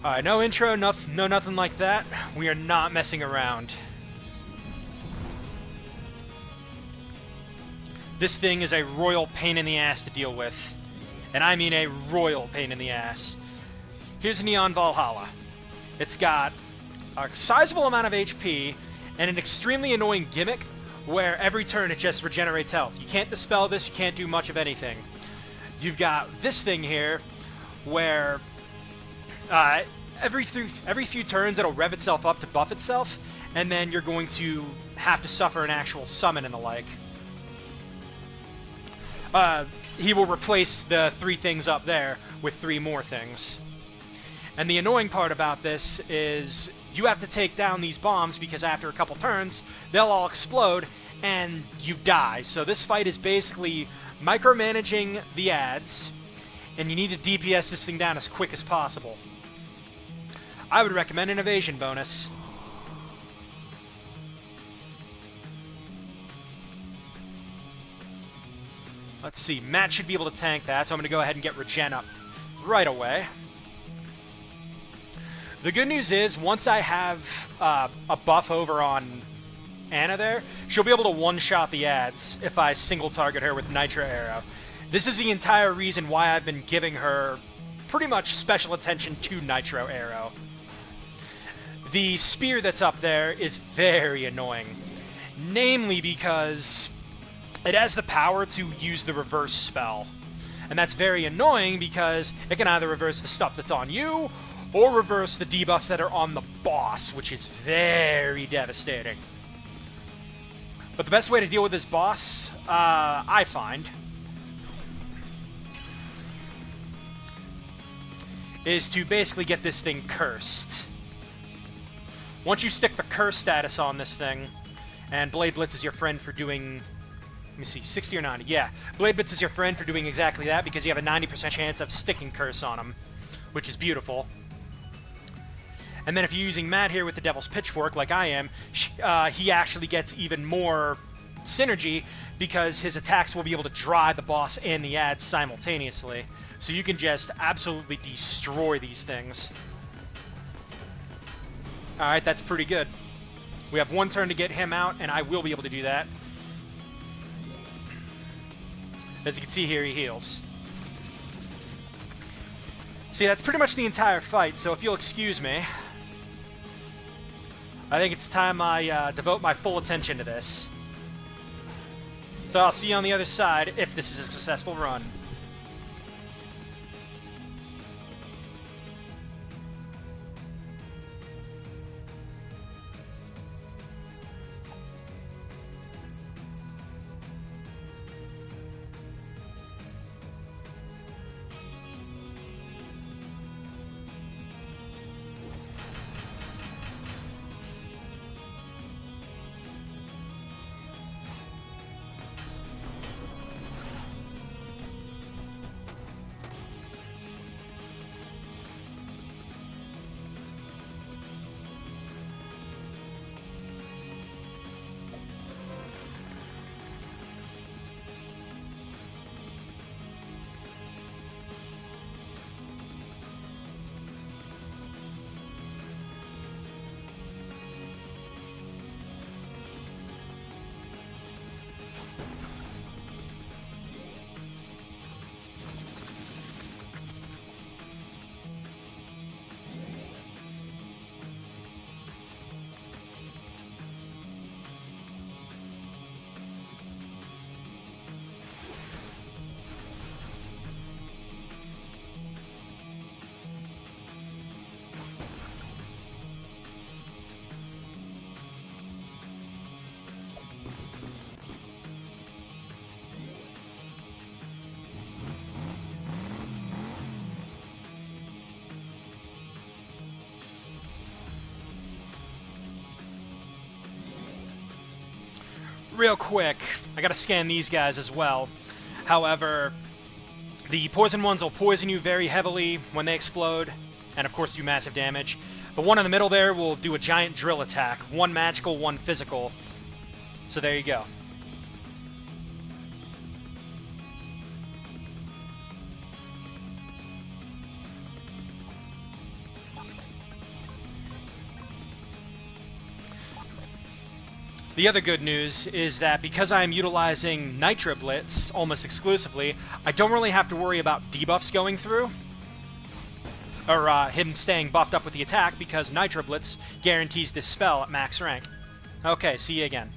Alright, no intro, no nothing like that. We are not messing around. This thing is a royal pain in the ass to deal with. And I mean a royal pain in the ass. Here's Neon Valhalla. It's got a sizable amount of HP and an extremely annoying gimmick where every turn it just regenerates health. You can't dispel this, you can't do much of anything. You've got this thing here where every few turns it'll rev itself up to buff itself, and then you're going to have to suffer an actual summon and the like. He will replace the 3 things up there with 3 more things. And the annoying part about this is you have to take down these bombs because after a couple turns, they'll all explode and you die. So this fight is basically micromanaging the ads, and you need to DPS this thing down as quick as possible. I would recommend an evasion bonus. Let's see, Matt should be able to tank that, so I'm going to go ahead and get regen up right away. The good news is, once I have a buff over on Anna there, she'll be able to one-shot the ads if I single-target her with Nitro Arrow. This is the entire reason why I've been giving her pretty much special attention to Nitro Arrow. The spear that's up there is very annoying, namely because it has the power to use the reverse spell. And that's very annoying because it can either reverse the stuff that's on you, or reverse the debuffs that are on the boss, which is very devastating. But the best way to deal with this boss, I find, is to basically get this thing cursed. Once you stick the curse status on this thing, and Blade Blitz is your friend for doing, let me see, 60 or 90, yeah. Blade Blitz is your friend for doing exactly that because you have a 90% chance of sticking curse on him, which is beautiful. And then if you're using Matt here with the Devil's Pitchfork, like I am, he actually gets even more synergy because his attacks will be able to dry the boss and the ads simultaneously. So you can just absolutely destroy these things. Alright, that's pretty good. We have 1 turn to get him out, and I will be able to do that. As you can see here, he heals. See, that's pretty much the entire fight, so if you'll excuse me, I think it's time I devote my full attention to this. So I'll see you on the other side if this is a successful run. Real quick, I gotta scan these guys as well. However, the poison ones will poison you very heavily when they explode, and of course do massive damage. The one in the middle there will do a giant drill attack. 1 magical, 1 physical. So there you go. The other good news is that because I am utilizing Nitro Blitz almost exclusively, I don't really have to worry about debuffs going through, or him staying buffed up with the attack, because Nitro Blitz guarantees Dispel at max rank. Okay, see you again.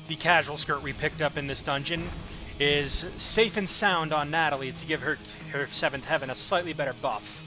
The casual skirt we picked up in this dungeon is safe and sound on Natalie to give her 7th Heaven a slightly better buff.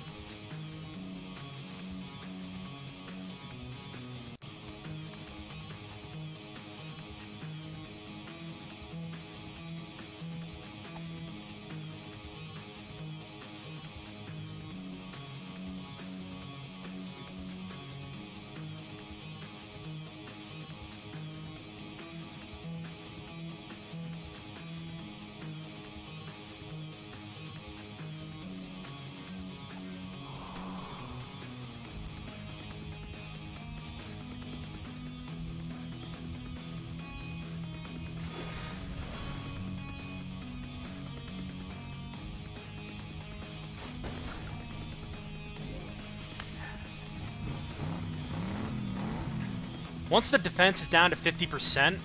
Once the defense is down to 50%,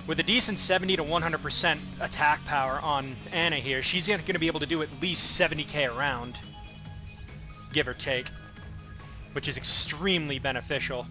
with a decent 70 to 100% attack power on Anna here, she's going to be able to do at least 70k a round, give or take, which is extremely beneficial.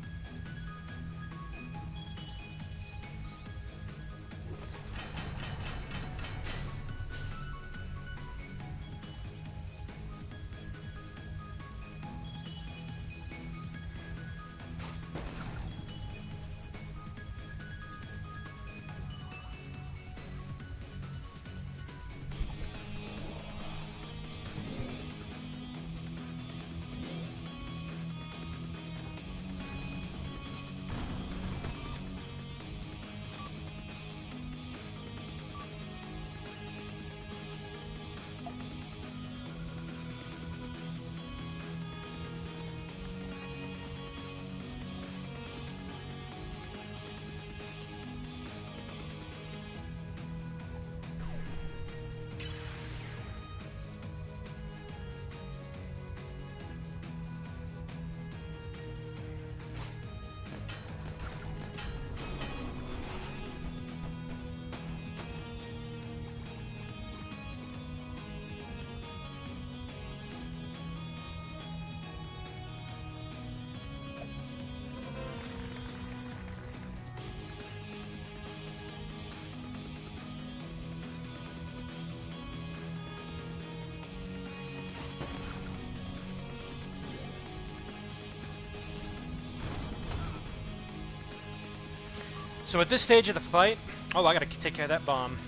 So at this stage of the fight... Oh, I gotta take care of that bomb.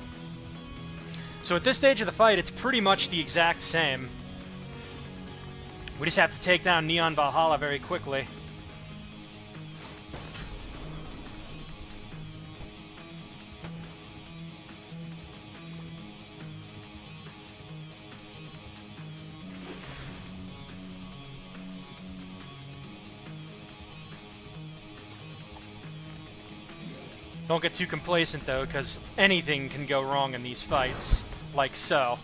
So at this stage of the fight, it's pretty much the exact same. We just have to take down Neon Valhalla very quickly. Don't get too complacent, though, because anything can go wrong in these fights, like so.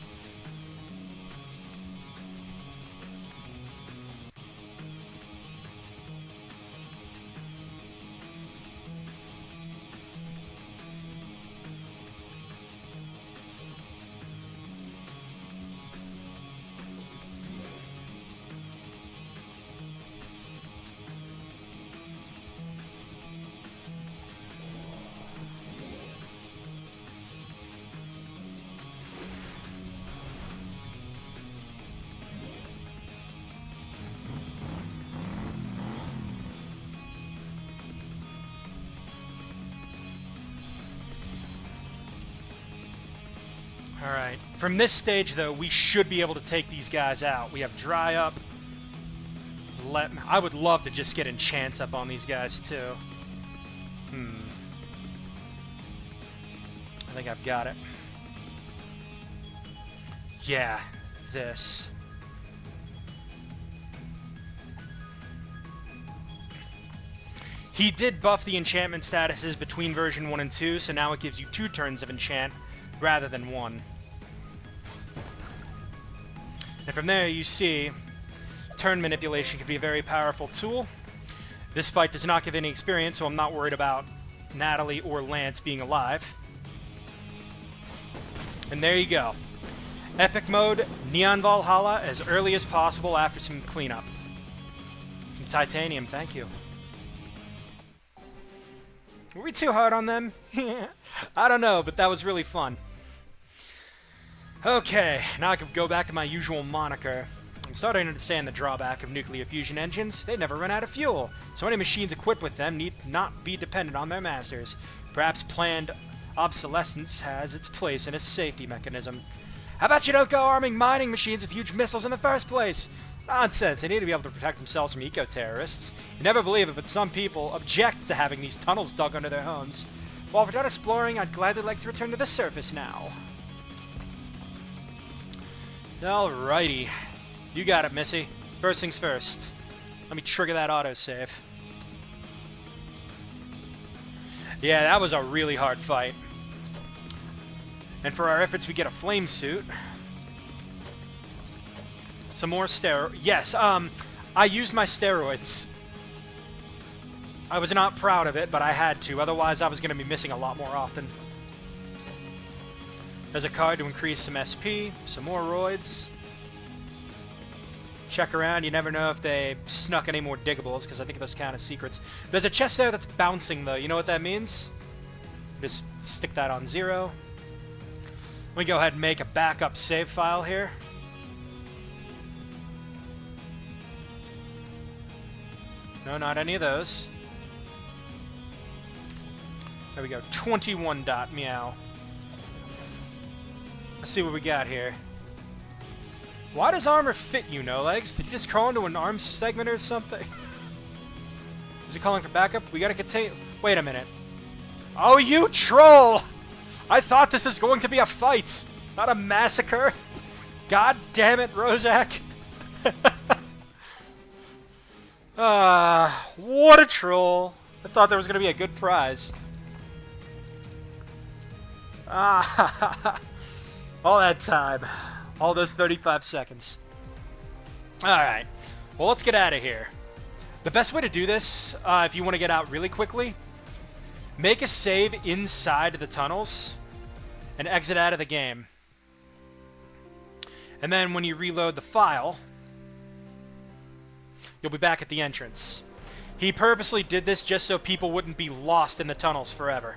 Alright, from this stage, though, we should be able to take these guys out. We have Dry Up. I would love to just get Enchant up on these guys, too. I think I've got it. Yeah, this. He did buff the enchantment statuses between version 1 and 2, so now it gives you 2 turns of enchant rather than 1. And from there, you see, turn manipulation can be a very powerful tool. This fight does not give any experience, so I'm not worried about Natalie or Lance being alive. And there you go. Epic mode, Neon Valhalla, as early as possible after some cleanup. Some titanium, thank you. Were we too hard on them? I don't know, but that was really fun. Okay, now I can go back to my usual moniker. I'm starting to understand the drawback of nuclear fusion engines. They never run out of fuel, so any machines equipped with them need not be dependent on their masters. Perhaps planned obsolescence has its place in a safety mechanism. How about you don't go arming mining machines with huge missiles in the first place? Nonsense, they need to be able to protect themselves from eco-terrorists. You never believe it, but some people object to having these tunnels dug under their homes. While we're done exploring, I'd gladly like to return to the surface now. Alrighty. You got it, Missy. First things first. Let me trigger that autosave. Yeah, that was a really hard fight. And for our efforts, we get a flame suit. Some more steroids. Yes, I used my steroids. I was not proud of it, but I had to. Otherwise, I was going to be missing a lot more often. There's a card to increase some SP, some more roids. Check around. You never know if they snuck any more diggables, because I think those count as secrets. There's a chest there that's bouncing, though. You know what that means? Just stick that on 0. Let me go ahead and make a backup save file here. No, not any of those. There we go. 21 dot meow. Let's see what we got here. Why does armor fit you, NoLegs? Did you just crawl into an arm segment or something? Is he calling for backup? We gotta contain... Wait a minute. Oh, you troll! I thought this was going to be a fight, not a massacre. God damn it, Rozak. What a troll. I thought there was going to be a good prize. All that time. All those 35 seconds. Alright. Well, let's get out of here. The best way to do this, if you want to get out really quickly, make a save inside the tunnels and exit out of the game. And then when you reload the file, you'll be back at the entrance. He purposely did this just so people wouldn't be lost in the tunnels forever.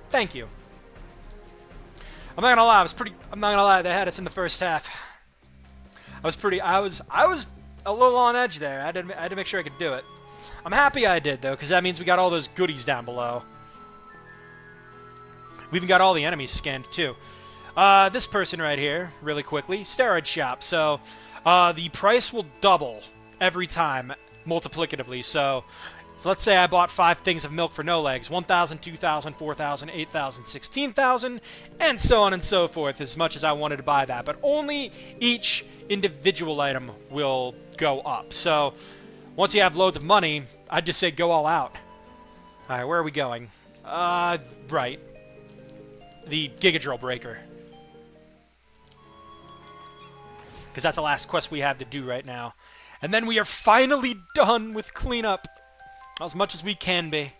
Thank you. I'm not gonna lie, I'm not gonna lie, they had us in the first half. I was a little on edge there. I had to make sure I could do it. I'm happy I did, though, because that means we got all those goodies down below. We even got all the enemies scanned, too. This person right here, really quickly, steroid shop. So, the price will double every time, multiplicatively. So let's say I bought 5 things of milk for NoLegs, 1,000, 2,000, 4,000, 8,000, 16,000, and so on and so forth, as much as I wanted to buy that. But only each individual item will go up. So once you have loads of money, I'd just say go all out. Alright, where are we going? Right. The Giga Drill Breaker. Because that's the last quest we have to do right now. And then we are finally done with cleanup. As much as we can be.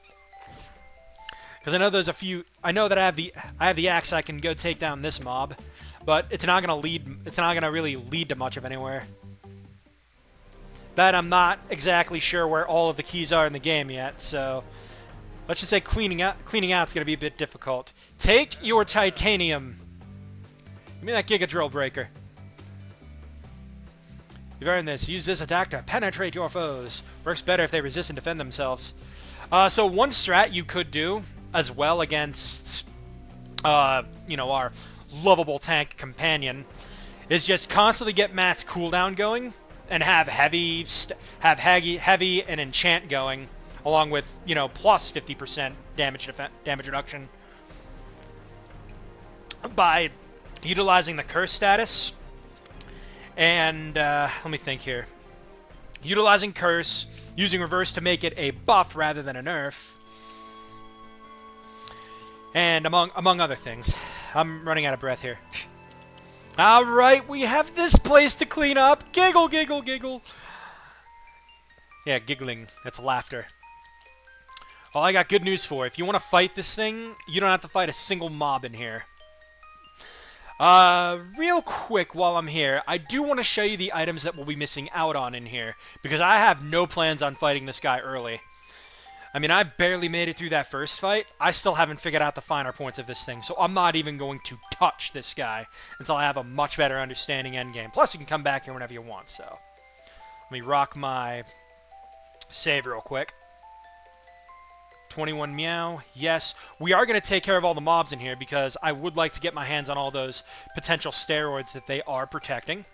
Because I know there's a few... I know that I have the axe, I can go take down this mob. But it's not going to lead... It's not going to really lead to much of anywhere. That I'm not exactly sure where all of the keys are in the game yet, so... Let's just say cleaning out's going to be a bit difficult. Take your titanium. Give me that Giga Drill Breaker. You've earned this. Use this attack to penetrate your foes. Works better if they resist and defend themselves. So one strat you could do as well against, you know, our lovable tank companion is just constantly get Matt's cooldown going and have heavy and enchant going, along with, you know, plus 50% damage reduction by utilizing the curse status. And, let me think here. Utilizing Curse, using Reverse to make it a buff rather than a nerf. And among other things. I'm running out of breath here. Alright, we have this place to clean up. Giggle, giggle, giggle. Yeah, giggling. That's laughter. Well, I got good news for you. If you want to fight this thing, you don't have to fight a single mob in here. Real quick while I'm here, I do want to show you the items that we'll be missing out on in here, because I have no plans on fighting this guy early. I mean, I barely made it through that first fight. I still haven't figured out the finer points of this thing, so I'm not even going to touch this guy until I have a much better understanding endgame. Plus, you can come back here whenever you want, so... Let me rock my save real quick. 21 meow. Yes, we are going to take care of all the mobs in here because I would like to get my hands on all those potential steroids that they are protecting.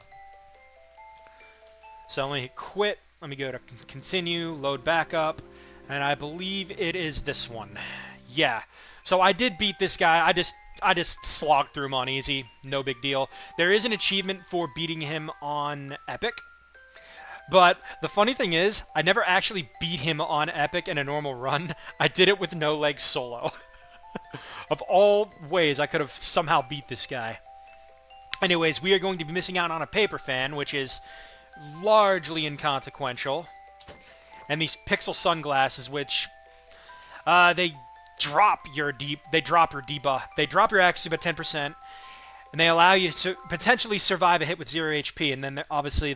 So let me quit. Let me go to continue, load back up, and I believe it is this one. Yeah. So I did beat this guy. I just slogged through him on easy. No big deal. There is an achievement for beating him on epic. But the funny thing is, I never actually beat him on Epic in a normal run. I did it with NoLegs solo. Of all ways I could have somehow beat this guy. Anyways, we are going to be missing out on a paper fan, which is largely inconsequential. And these pixel sunglasses, which they drop your debuff. They drop your accuracy by 10%, and they allow you to potentially survive a hit with 0 HP, and then obviously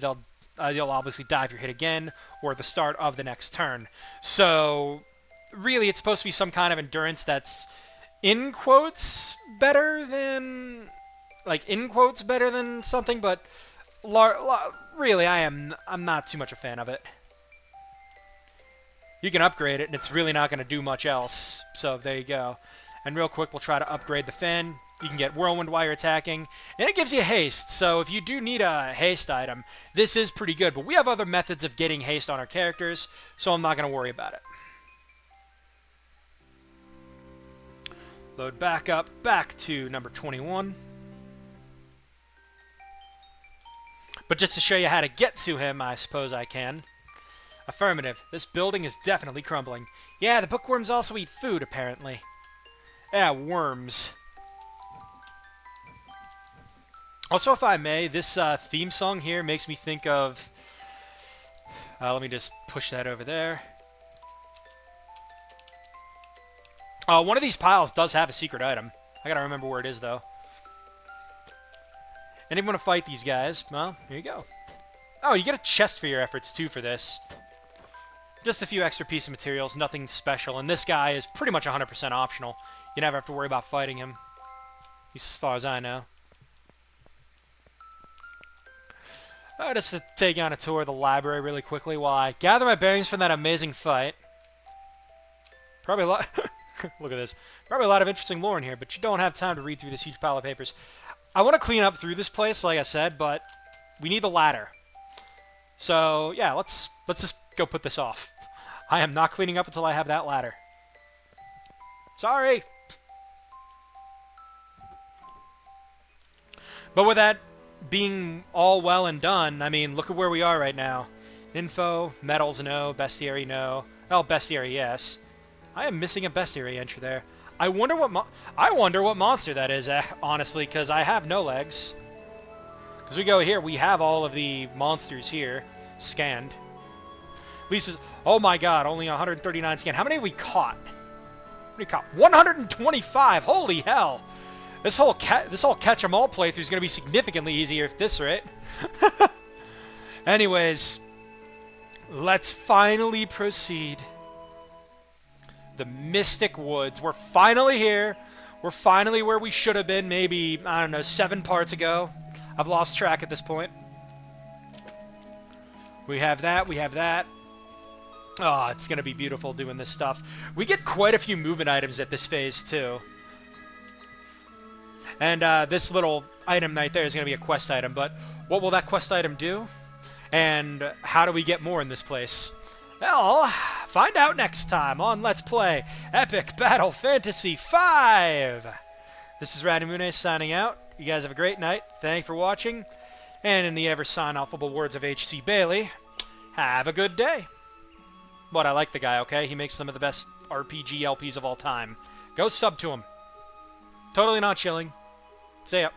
you'll obviously die if you're hit again, or at the start of the next turn. So, really, it's supposed to be some kind of endurance that's, in quotes, better than... Like, in quotes, better than something, but... really, I'm not too much a fan of it. You can upgrade it, and it's really not going to do much else. So, there you go. And real quick, we'll try to upgrade the fan. You can get Whirlwind while you're attacking, and it gives you haste, so if you do need a haste item, this is pretty good, but we have other methods of getting haste on our characters, so I'm not going to worry about it. Load back up, back to number 21. But just to show you how to get to him, I suppose I can. Affirmative. This building is definitely crumbling. Yeah, the bookworms also eat food, apparently. Yeah, worms. Also, if I may, this theme song here makes me think of... let me just push that over there. One of these piles does have a secret item. I gotta remember where it is, though. Anyone want to fight these guys? Well, here you go. Oh, you get a chest for your efforts, too, for this. Just a few extra pieces of materials, nothing special. And this guy is pretty much 100% optional. You never have to worry about fighting him. At least as far as I know. Just to take on a tour of the library really quickly while I gather my bearings from that amazing fight. Probably a lot... Look at this. Probably a lot of interesting lore in here, but you don't have time to read through this huge pile of papers. I want to clean up through this place, like I said, but we need the ladder. So, yeah, let's just go put this off. I am not cleaning up until I have that ladder. Sorry! But with that being all well and done, I mean, look at where we are right now. Info, metals, no. Bestiary, no. Oh, bestiary, yes. I am missing a bestiary entry there. I wonder what monster that is, honestly, because I have NoLegs. As we go here, we have all of the monsters here scanned. Lisa's, oh my god, only 139 scanned. How many have we caught? What do we caught? 125! Holy hell! This whole catch 'em all playthrough is going to be significantly easier at this rate. Anyways, let's finally proceed. The Mystic Woods. We're finally here. We're finally where we should have been maybe, I don't know, 7 parts ago. I've lost track at this point. We have that. We have that. Oh, it's going to be beautiful doing this stuff. We get quite a few movement items at this phase, too. And this little item right there is going to be a quest item, but what will that quest item do? And how do we get more in this place? Well, find out next time on Let's Play Epic Battle Fantasy V! This is Radimune signing out. You guys have a great night. Thanks for watching. And in the ever-sign-offable words of H.C. Bailey, have a good day. But I like the guy, okay? He makes some of the best RPG LPs of all time. Go sub to him. Totally not chilling. See ya.